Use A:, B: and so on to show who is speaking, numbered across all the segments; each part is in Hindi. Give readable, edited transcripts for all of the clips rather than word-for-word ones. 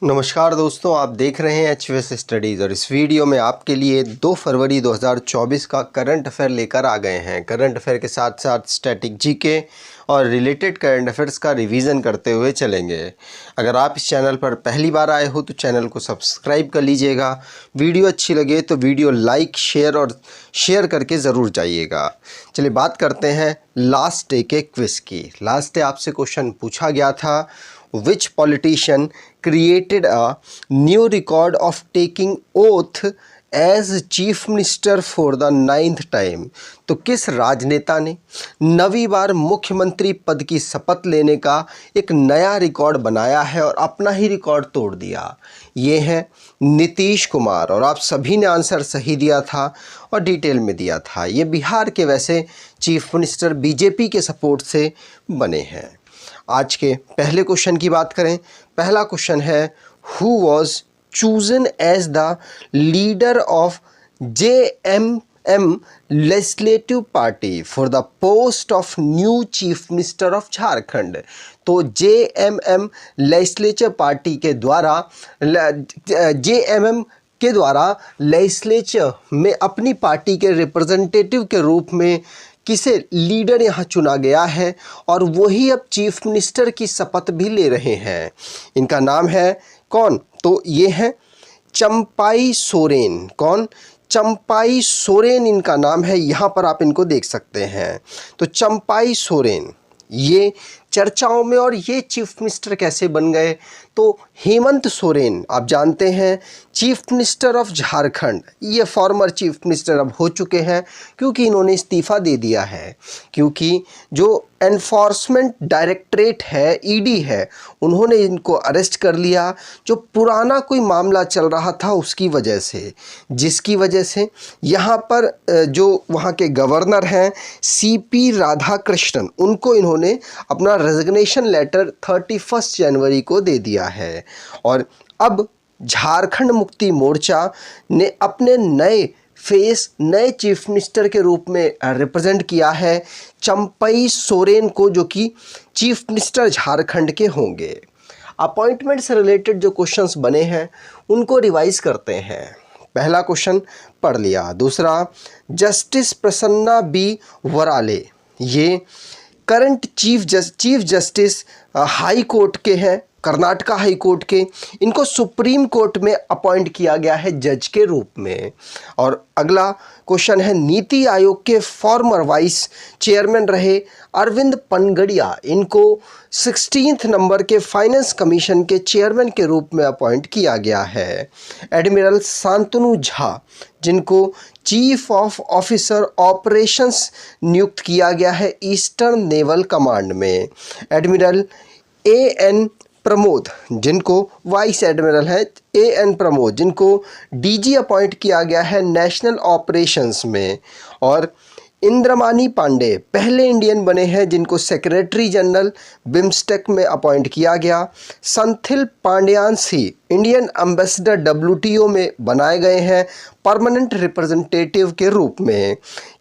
A: नमस्कार दोस्तों, आप देख रहे हैं एचवीएस स्टडीज़ और इस वीडियो में आपके लिए 2 फरवरी 2024 का करंट अफेयर लेकर आ गए हैं। करंट अफेयर के साथ साथ स्टैटिक जीके और रिलेटेड करंट अफेयर्स का रिवीजन करते हुए चलेंगे। अगर आप इस चैनल पर पहली बार आए हो तो चैनल को सब्सक्राइब कर लीजिएगा। वीडियो अच्छी लगे तो वीडियो लाइक शेयर करके ज़रूर जाइएगा। चलिए बात करते हैं लास्ट डे के क्विज़ की। लास्ट डे आपसे क्वेश्चन पूछा गया था, which politician created a new record of taking oath as chief minister for the 9th time। तो किस राजनेता ने 9वीं बार मुख्यमंत्री पद की शपथ लेने का एक नया रिकॉर्ड बनाया है और अपना ही रिकॉर्ड तोड़ दिया? ये है नीतीश कुमार और आप सभी ने आंसर सही दिया था और डिटेल में दिया था। ये बिहार के वैसे चीफ मिनिस्टर बीजेपी के सपोर्ट से बने हैं। आज के पहले क्वेश्चन की बात करें। पहला क्वेश्चन है, who was chosen as the leader of JMM legislative party for the post of new chief minister of Jharkhand. तो JMM लेजिस्लेचर पार्टी के द्वारा JMM के द्वारा लेजिस्लेचर में अपनी पार्टी के रिप्रेजेंटेटिव के रूप में किसे लीडर यहाँ चुना गया है और वही अब चीफ मिनिस्टर की शपथ भी ले रहे हैं। इनका नाम है कौन? तो ये है चंपाई सोरेन। कौन? चंपाई सोरेन इनका नाम है। यहाँ पर आप इनको देख सकते हैं। तो चंपाई सोरेन ये चर्चाओं में, और ये चीफ मिनिस्टर कैसे बन गए? तो हेमंत सोरेन आप जानते हैं चीफ मिनिस्टर ऑफ झारखंड, ये फॉर्मर चीफ मिनिस्टर अब हो चुके हैं क्योंकि इन्होंने इस्तीफ़ा दे दिया है। क्योंकि जो एनफोर्समेंट डायरेक्टरेट है, ईडी है, उन्होंने इनको अरेस्ट कर लिया जो पुराना कोई मामला चल रहा था उसकी वजह से, जिसकी वजह से यहाँ पर जो वहाँ के गवर्नर हैं CP राधाकृष्णन, उनको इन्होंने अपना रेजिग्नेशन लेटर 31 जनवरी को दे दिया है। और अब झारखंड मुक्ति मोर्चा ने अपने नए चीफ मिनिस्टर के रूप में रिप्रेजेंट किया है चंपई सोरेन को, जो कि चीफ मिनिस्टर झारखंड के होंगे। अपॉइंटमेंट से रिलेटेड जो क्वेश्चंस बने हैं उनको रिवाइज करते हैं। पहला क्वेश्चन पढ़ लिया। दूसरा, जस्टिस प्रसन्ना B वराले, ये current chief justice high court के हैं, कर्नाटका हाई कोर्ट के। इनको सुप्रीम कोर्ट में अपॉइंट किया गया है जज के रूप में। और अगला क्वेश्चन है, नीति आयोग के फॉर्मर वाइस चेयरमैन रहे अरविंद पनगड़िया, इनको 16th नंबर के फाइनेंस कमीशन के चेयरमैन के रूप में अपॉइंट किया गया है। एडमिरल शांतनु झा, जिनको चीफ ऑफ ऑफिसर ऑपरेशंस नियुक्त किया गया है ईस्टर्न नेवल कमांड में। एडमिरल AN प्रमोद, जिनको वाइस एडमिरल है AN प्रमोद, जिनको DG अपॉइंट किया गया है नेशनल ऑपरेशंस में। और इंद्रमानी पांडे पहले इंडियन बने हैं जिनको सेक्रेटरी जनरल बिम्स्टेक में अपॉइंट किया गया। संथिल पांड्यानसी इंडियन एम्बेसडर WTO में बनाए गए हैं परमानेंट रिप्रेजेंटेटिव के रूप में।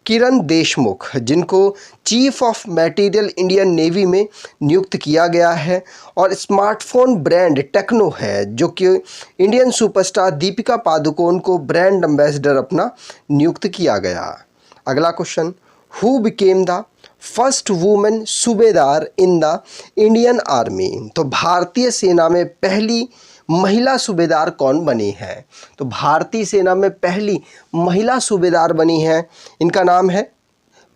A: किरण देशमुख, जिनको chief of material Indian navy में नियुक्त किया गया है। और स्मार्टफोन ब्रांड टेक्नो है, जो कि इंडियन सुपरस्टार दीपिका पादुकोण को ब्रांड एम्बेसडर अपना नियुक्त किया गया। अगला question, who became the first women सूबेदार इन द इंडियन आर्मी। तो भारतीय सेना में पहली महिला सूबेदार कौन बनी है? तो भारतीय सेना में पहली महिला सूबेदार बनी है, इनका नाम है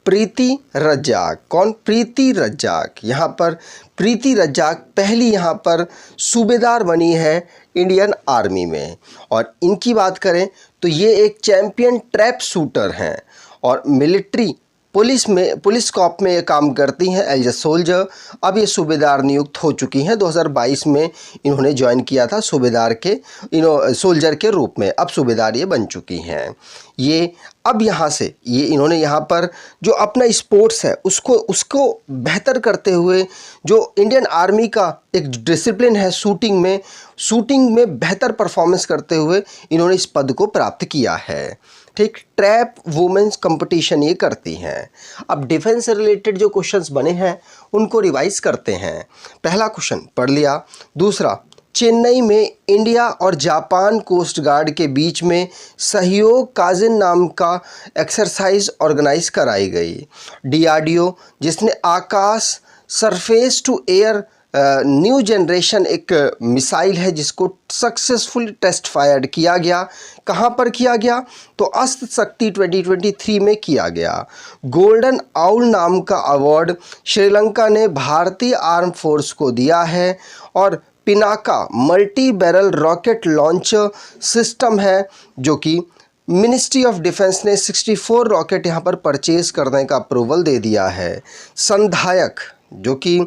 A: प्रीति रज्जाक। कौन? प्रीति रज्जाक। यहाँ पर प्रीति रज्जाक पहली यहाँ पर सूबेदार बनी है इंडियन आर्मी में। और इनकी बात करें तो ये एक चैंपियन ट्रैप शूटर हैं और मिलिट्री पुलिस कॉप में ये काम करती हैं एज ए सोल्जर। अब ये सूबेदार नियुक्त हो चुकी हैं। 2022 में इन्होंने ज्वाइन किया था सोल्जर के रूप में। अब सूबेदार ये बन चुकी हैं। ये अब यहाँ से इन्होंने यहाँ पर जो अपना स्पोर्ट्स है उसको बेहतर करते हुए, जो इंडियन आर्मी का एक डिसिप्लिन है शूटिंग में बेहतर परफॉर्मेंस करते हुए इन्होंने इस पद को प्राप्त किया है। ठीक, ट्रैप वुमेन्स कंपटीशन ये करती हैं। अब डिफेंस से रिलेटेड जो क्वेश्चंस बने हैं उनको रिवाइज करते हैं। पहला क्वेश्चन पढ़ लिया। दूसरा, चेन्नई में इंडिया और जापान कोस्ट गार्ड के बीच में सहयोग काजिन नाम का एक्सरसाइज ऑर्गेनाइज कराई गई। डीआरडीओ जिसने Akash surface to air new generation एक मिसाइल है जिसको सक्सेसफुली टेस्ट फायर्ड किया गया। कहाँ पर किया गया? तो अस्त्र शक्ति 2023 में किया गया। गोल्डन आउल नाम का अवार्ड श्रीलंका ने भारतीय आर्म फोर्स को दिया है। और Pinaka multi barrel rocket launcher system है जो कि मिनिस्ट्री ऑफ डिफेंस ने 64 रॉकेट यहाँ पर परचेज करने का अप्रूवल दे दिया है। संधायक जो कि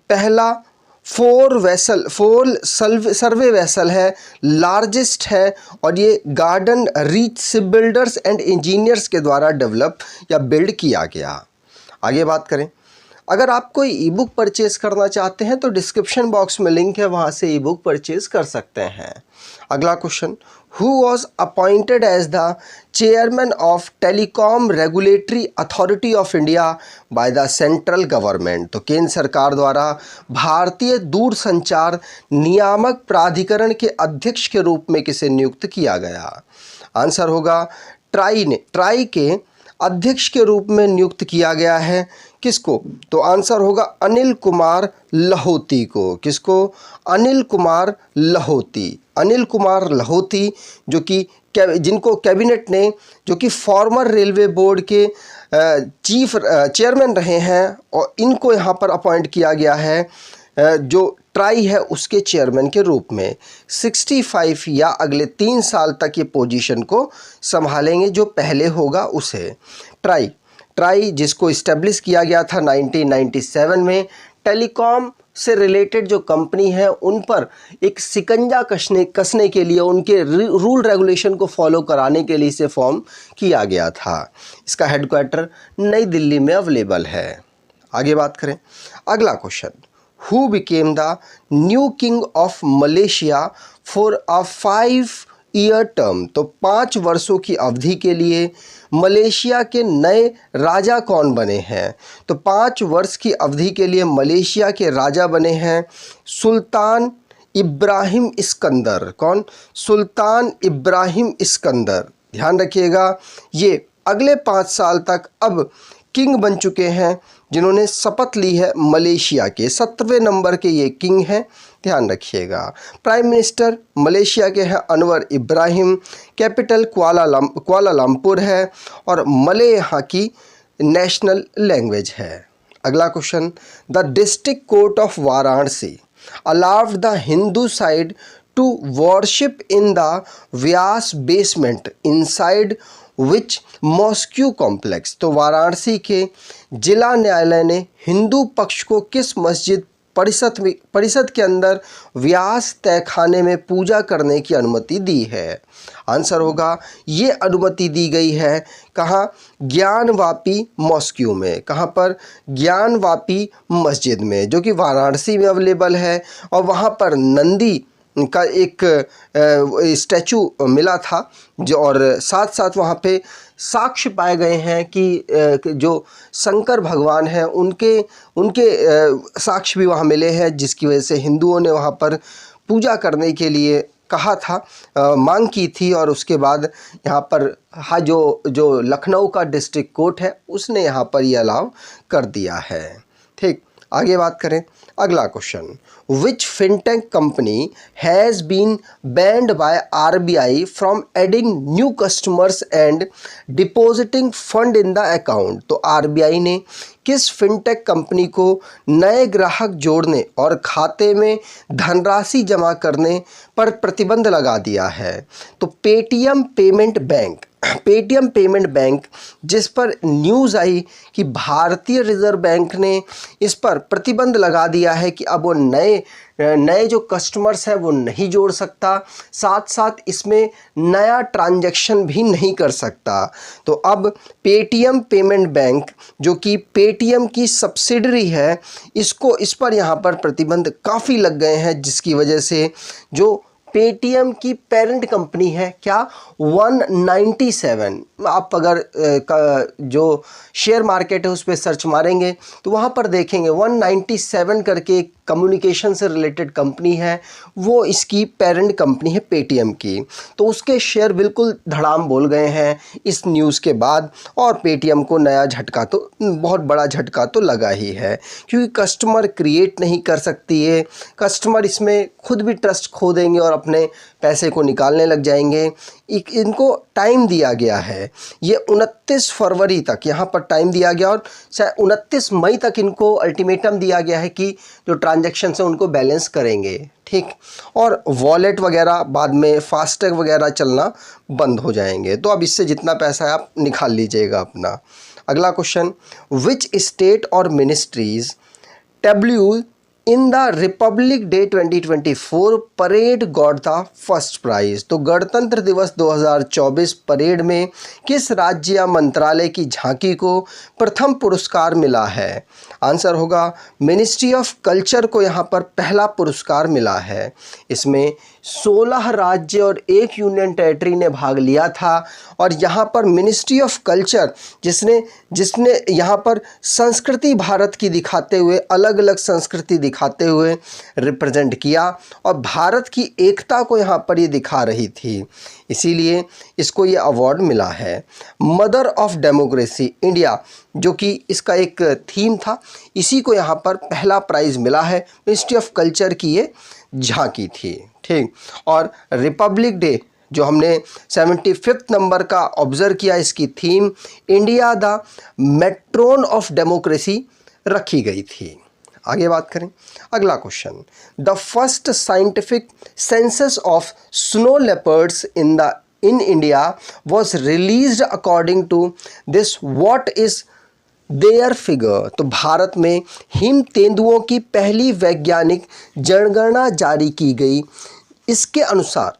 A: पहला सर्वे वेसल है, लार्जेस्ट है और ये garden reach ship builders and engineers के द्वारा डेवलप या बिल्ड किया गया। आगे बात करें, अगर आप कोई ई बुक परचेज़ करना चाहते हैं तो डिस्क्रिप्शन बॉक्स में लिंक है, वहाँ से ई बुक परचेज़ कर सकते हैं। अगला question, who was appointed as the chairman of telecom regulatory authority of India by the central government? तो केंद्र सरकार द्वारा भारतीय दूरसंचार नियामक प्राधिकरण के अध्यक्ष के रूप में किसे नियुक्त किया गया? आंसर होगा ट्राई के अध्यक्ष के रूप में नियुक्त किया गया है। किसको? तो आंसर होगा अनिल कुमार लाहौती को। किसको? अनिल कुमार लाहौती जो कि जिनको कैबिनेट ने, जो कि फॉर्मर रेलवे बोर्ड के चेयरमैन रहे हैं और इनको यहाँ पर अपॉइंट किया गया है जो ट्राई है उसके चेयरमैन के रूप में। 65 या अगले 3 साल तक ये पोजीशन को संभालेंगे, जो पहले होगा उसे। ट्राई जिसको इस्टेब्लिश किया गया था 1997 में, टेलीकॉम से रिलेटेड जो कंपनी है उन पर एक शिकंजा कसने के लिए, उनके रूल रेगुलेशन को फॉलो कराने के लिए इसे फॉर्म किया गया था। इसका हेडक्वार्टर नई दिल्ली में अवेलेबल है। आगे बात करें, अगला question, who became the new king of Malaysia for a 5-year term? तो 5 वर्षों की अवधि के लिए मलेशिया के नए राजा कौन बने हैं? तो 5 वर्ष की अवधि के लिए मलेशिया के राजा बने हैं सुल्तान इब्राहिम इस्कंदर। कौन? सुल्तान इब्राहिम इस्कंदर। ध्यान रखिएगा, ये अगले 5 साल तक अब किंग बन चुके हैं, जिन्होंने शपथ ली है मलेशिया के। 17वें नंबर के ये किंग हैं, ध्यान रखिएगा। प्राइम मिनिस्टर मलेशिया के हैं अनवर इब्राहिम। कैपिटल कुआलालंपुर है और मले यहाँ की नेशनल लैंग्वेज है। अगला question, the district court of Varanasi allowed the Hindu side to worship in the Vyas basement inside which mosque complex? तो वाराणसी के जिला न्यायालय ने हिंदू पक्ष को किस मस्जिद परिषद के अंदर व्यास तहखाने में पूजा करने की अनुमति दी है? आंसर होगा, ये अनुमति दी गई है कहाँ? ज्ञानवापी मॉस्क्यू में। कहाँ पर? ज्ञानवापी मस्जिद में, जो कि वाराणसी में अवेलेबल है। और वहाँ पर नंदी का एक स्टैचू मिला था जो, और साथ साथ वहाँ पे साक्ष्य पाए गए हैं कि जो शंकर भगवान हैं उनके साक्ष्य भी वहाँ मिले हैं, जिसकी वजह से हिंदुओं ने वहाँ पर पूजा करने के लिए कहा था, मांग की थी। और उसके बाद यहाँ पर जो लखनऊ का डिस्ट्रिक्ट कोर्ट है उसने यहाँ पर ये अलाउ कर दिया है। ठीक, आगे बात करें, अगला question, which fintech company has been banned by RBI from adding new customers and depositing fund in the account? तो आरबीआई ने किस फिनटेक कंपनी को नए ग्राहक जोड़ने और खाते में धनराशि जमा करने पर प्रतिबंध लगा दिया है? तो पेटीएम पेमेंट बैंक जिस पर न्यूज़ आई कि भारतीय रिजर्व बैंक ने इस पर प्रतिबंध लगा दिया है कि अब वो नए जो कस्टमर्स हैं वो नहीं जोड़ सकता, साथ साथ इसमें नया ट्रांजैक्शन भी नहीं कर सकता। तो अब पेटीएम पेमेंट बैंक जो कि पेटीएम की सब्सिडरी है, इस पर यहाँ पर प्रतिबंध काफ़ी लग गए हैं, जिसकी वजह से जो पेटीएम की पेरेंट कंपनी है क्या 197, आप अगर जो शेयर मार्केट है उस पर सर्च मारेंगे तो वहाँ पर देखेंगे 197 करके एक कम्युनिकेशन से रिलेटेड कंपनी है, वो इसकी पेरेंट कंपनी है पेटीएम की। तो उसके शेयर बिल्कुल धड़ाम बोल गए हैं इस न्यूज़ के बाद, और पेटीएम को नया झटका तो, बहुत बड़ा झटका तो लगा ही है, क्योंकि कस्टमर क्रिएट नहीं कर सकती है, कस्टमर इसमें खुद भी ट्रस्ट खो देंगे और अपने पैसे को निकालने लग जाएंगे। इनको टाइम दिया गया है, ये 29 फरवरी तक यहाँ पर टाइम दिया गया, और शायद 29 मई तक इनको अल्टीमेटम दिया गया है कि जो ट्रांजैक्शन है उनको बैलेंस करेंगे, ठीक। और वॉलेट वगैरह बाद में फास्टैग वगैरह चलना बंद हो जाएंगे। तो अब इससे जितना पैसा है आप निकाल लीजिएगा अपना। अगला क्वेश्चन, विच स्टेट और ministries W in the Republic Day 2024 parade got the first prize. तो गणतंत्र दिवस 2024 परेड में किस राज्य या मंत्रालय की झांकी को प्रथम पुरस्कार मिला है? आंसर होगा मिनिस्ट्री ऑफ कल्चर को यहाँ पर पहला पुरस्कार मिला है। इसमें 16 राज्य और 1 यूनियन टेरिटरी ने भाग लिया था, और यहाँ पर मिनिस्ट्री ऑफ कल्चर जिसने यहाँ पर संस्कृति भारत की दिखाते हुए, अलग अलग संस्कृति दिखाते हुए रिप्रेजेंट किया, और भारत की एकता को यहाँ पर ये दिखा रही थी, इसीलिए इसको ये अवार्ड मिला है। मदर ऑफ डेमोक्रेसी इंडिया, जो कि इसका एक थीम था, इसी को यहाँ पर पहला प्राइज़ मिला है। मिनिस्ट्री ऑफ कल्चर की ये झांकी थी, ठीक। और रिपब्लिक डे जो हमने 75th नंबर का ऑब्जर्व किया, इसकी theme India the matron of democracy रखी गई थी। आगे बात करें, अगला question, the first scientific census of snow leopards in India was released according to this, what is their figure? तो भारत में हिम तेंदुओं की पहली वैज्ञानिक जनगणना जारी की गई, इसके अनुसार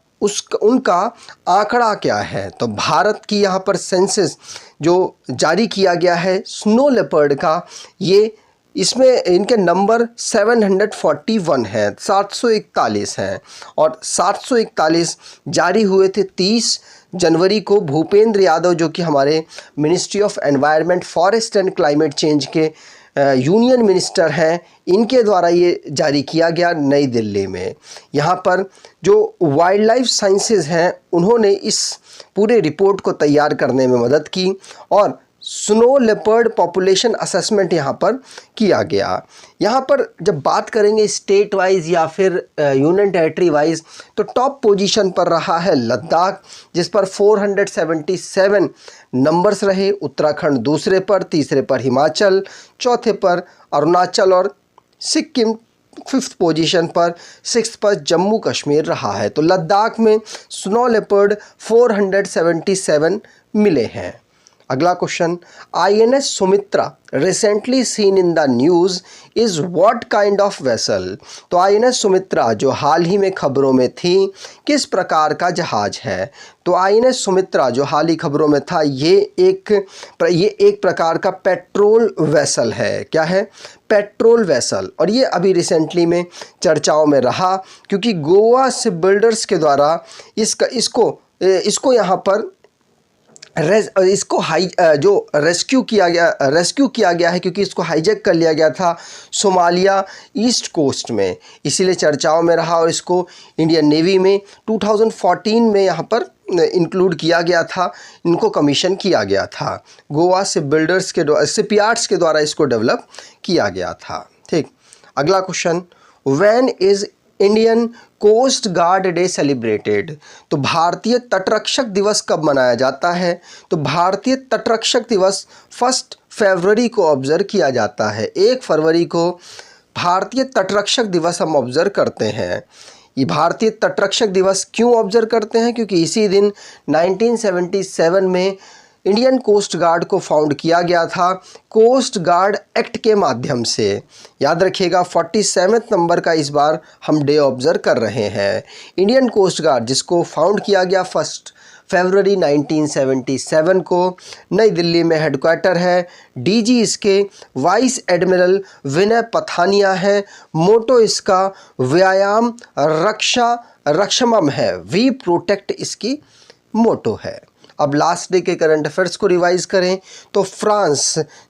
A: उनका आंकड़ा क्या है? तो भारत की यहाँ पर सेंसस जो जारी किया गया है स्नो लेपर्ड का, ये इसमें इनके नंबर 741 हैं, 741 हैं, और 741 जारी हुए थे 30 जनवरी को। भूपेंद्र यादव जो कि हमारे ministry of environment, forest and climate change के यूनियन मिनिस्टर हैं, इनके द्वारा ये जारी किया गया नई दिल्ली में। यहाँ पर जो वाइल्ड लाइफ साइंसेज हैं उन्होंने इस पूरे रिपोर्ट को तैयार करने में मदद की, और स्नो लेपर्ड पॉपुलेशन असेसमेंट यहाँ पर किया गया। यहाँ पर जब बात करेंगे स्टेट वाइज या फिर यूनियन टेरिटरी वाइज, तो टॉप पोजीशन पर रहा है लद्दाख, जिस पर 477 नंबर्स रहे। उत्तराखंड दूसरे पर, तीसरे पर हिमाचल, चौथे पर अरुणाचल, और सिक्किम 5th पोजीशन पर, 6th पर जम्मू कश्मीर रहा है। तो लद्दाख में स्नो लेपर्ड 477 मिले हैं। अगला question, INS Sumitra recently seen in the news is what kind of vessel? तो INS सुमित्रा जो हाल ही में खबरों में थी, किस प्रकार का जहाज है? तो INS सुमित्रा जो हाल ही खबरों में था, ये एक प्रकार का पेट्रोल वेसल है। क्या है? Patrol vessel. और ये अभी रिसेंटली में चर्चाओं में रहा, क्योंकि गोवा शिप बिल्डर्स के द्वारा इसको यहाँ पर रेस्क्यू किया गया है, क्योंकि इसको हाईजैक कर लिया गया था सोमालिया ईस्ट कोस्ट में, इसीलिए चर्चाओं में रहा, और इसको इंडियन नेवी में 2014 में यहाँ पर इंक्लूड किया गया था, इनको कमीशन किया गया था। गोवा शिप बिल्डर्स के शिपयार्ड्स के द्वारा इसको डेवलप किया गया था, ठीक। अगला question, when is Indian Coast Guard Day celebrated? तो भारतीय तटरक्षक दिवस कब मनाया जाता है? तो भारतीय तटरक्षक दिवस 1 फरवरी को ऑब्जर्व किया जाता है। 1 फरवरी को भारतीय तटरक्षक दिवस हम ऑब्जर्व करते हैं। ये भारतीय तटरक्षक दिवस क्यों ऑब्जर्व करते हैं? क्योंकि इसी दिन 1977 में इंडियन कोस्ट गार्ड को फाउंड किया गया था, कोस्ट गार्ड एक्ट के माध्यम से। याद रखिएगा 47वें नंबर का इस बार हम डे ऑब्जर्व कर रहे हैं। इंडियन कोस्ट गार्ड जिसको फाउंड किया गया 1 फरवरी 1977 को, नई दिल्ली में हेडक्वार्टर है। डीजी इसके वाइस एडमिरल विनय पथानिया है। मोटो इसका व्यायाम रक्षा रक्षमम है, वी प्रोटेक्ट इसकी मोटो है। अब लास्ट डे के करंट अफेयर्स को रिवाइज करें तो फ्रांस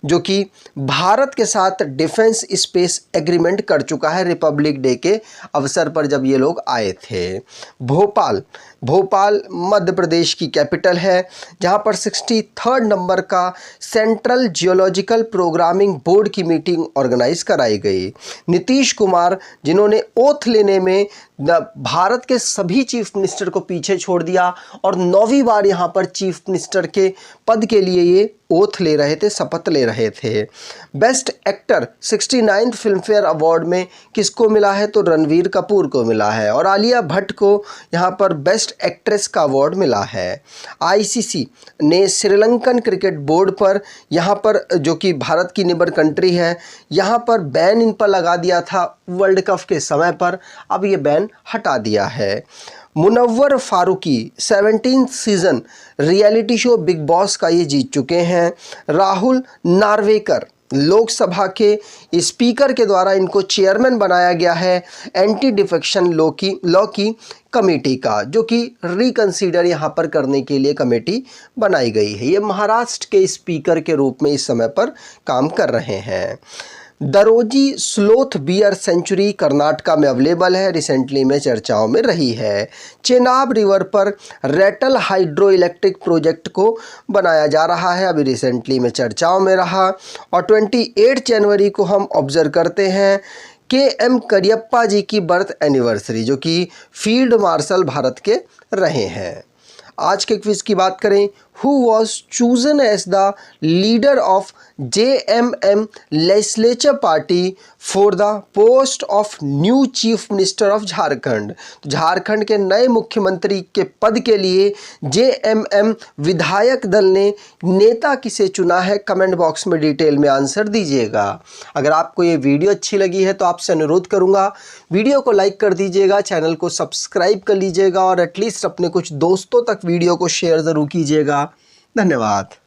A: जो कि भारत के साथ डिफेंस स्पेस एग्रीमेंट कर चुका है रिपब्लिक डे के अवसर पर जब ये लोग आए थे। भोपाल मध्य प्रदेश की कैपिटल है, जहां पर 63rd नंबर का सेंट्रल जियोलॉजिकल प्रोग्रामिंग बोर्ड की मीटिंग ऑर्गेनाइज कराई गई। नीतीश कुमार जिन्होंने ओथ लेने में भारत के सभी चीफ मिनिस्टर को पीछे छोड़ दिया और 9वीं बार यहां पर चीफ मिनिस्टर के पद के लिए ये ओथ ले रहे थे, शपथ ले रहे थे। Best actor 69th film fair award में किसको मिला है तो रणवीर कपूर को मिला है और आलिया भट्ट को यहाँ पर बेस्ट एक्ट्रेस का अवार्ड मिला है। आईसीसी ने श्रीलंकन क्रिकेट बोर्ड पर यहाँ पर जो कि भारत की नेबर कंट्री है यहाँ पर बैन इन पर लगा दिया था वर्ल्ड कप के समय पर, अब ये बैन हटा दिया है। Munawar Faruqui 17th season reality show Bigg Boss का ये जीत चुके हैं। राहुल नार्वेकर लोकसभा के स्पीकर के द्वारा इनको चेयरमैन बनाया गया है एंटी डिफेक्शन लॉ की कमेटी का, जो कि रिकंसीडर यहाँ पर करने के लिए कमेटी बनाई गई है। ये महाराष्ट्र के स्पीकर के रूप में इस समय पर काम कर रहे हैं। दरोजी स्लोथ बियर सेंचुरी कर्नाटका में अवेलेबल है, रिसेंटली में चर्चाओं में रही है। चेनाब रिवर पर रेटल हाइड्रो इलेक्ट्रिक प्रोजेक्ट को बनाया जा रहा है, अभी रिसेंटली में चर्चाओं में रहा। और 28 जनवरी को हम ऑब्जर्व करते हैं KM करियप्पा जी की बर्थ एनिवर्सरी, जो कि फील्ड मार्शल भारत के रहे हैं। आज के क्विज की बात करें, who was chosen as the leader of JMM legislature party for the post of new chief minister of Jharkhand. Jharkhand के नए मुख्यमंत्री के पद के लिए JMM विधायक दल ने नेता किसे चुना है, कमेंट बॉक्स में डिटेल में आंसर दीजिएगा। अगर आपको ये वीडियो अच्छी लगी है तो आपसे अनुरोध करूंगा वीडियो को लाइक कर दीजिएगा, चैनल को सब्सक्राइब कर लीजिएगा और एटलीस्ट अपने कुछ दोस्तों तक वीडियो को शेयर ज़रूर कीजिएगा। धन्यवाद।